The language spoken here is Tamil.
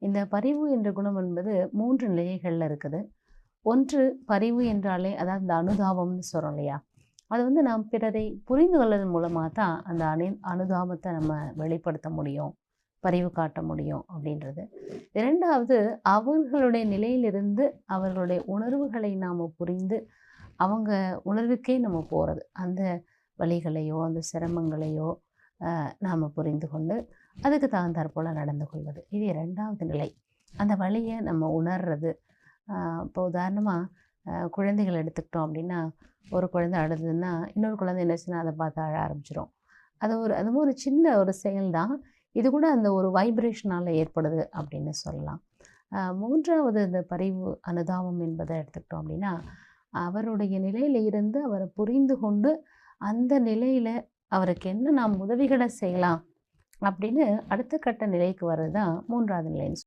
இந்த பரிவு என்ற குணம் என்பது 3 நிலைகள்ல இருக்குது. ஒன்று பரிவு என்றாலே அதாவது இந்த அனுதாபம்னு சொல்றோம் இல்லையா? அது நாம் பிறரை புரிந்து கொள்வதன் மூலமா தான் அந்த அனுதாபத்த நம்ம வெளிப்படுத்த முடியும். பரிவு காட்ட முடியும் அப்படின்றது. 2வது அவர்களுடைய நிலையிலிருந்து அவர்களுடைய உணர்வுகளை நாம புரிந்து, அவங்க உணர்வுக்கே நம்ம போறது. அந்த வலிகளையோ, அந்த சிரமங்களையோ நாம புரிந்து கொண்டு, அதுக்கு தகுந்தாற் போல நடந்து கொள்வது. இது 2வது நிலை. அந்த வலிய நம்ம உணர்றது. இப்போ உதாரணமா குழந்தைகள் எடுத்துக்கிட்டோம் அப்படின்னா, ஒரு குழந்தை அழுதுன்னா, இன்னொரு குழந்தை என்ன செய்யும்னா, அத பார்த்து அழ ஆரம்பிச்சுரும். அதுவும் ஒரு சின்ன ஒரு செயல் தான். இது கூட அந்த ஒரு வைப்ரேஷனால ஏற்படுது அப்படின்னு சொல்லலாம். 3வது இந்த பரிவு, அனுதாபம் என்பதை எடுத்துக்கிட்டோம் அப்படின்னா, அவருடைய நிலையில இருந்து அவர புரிந்து கொண்டு, அந்த நிலையில அவருக்கு என்ன நாம் உதவிகள செய்யலாம் அப்படின்னு அடுத்த கட்ட நிலைக்கு வர்றது தான் 3வது நிலைன்னு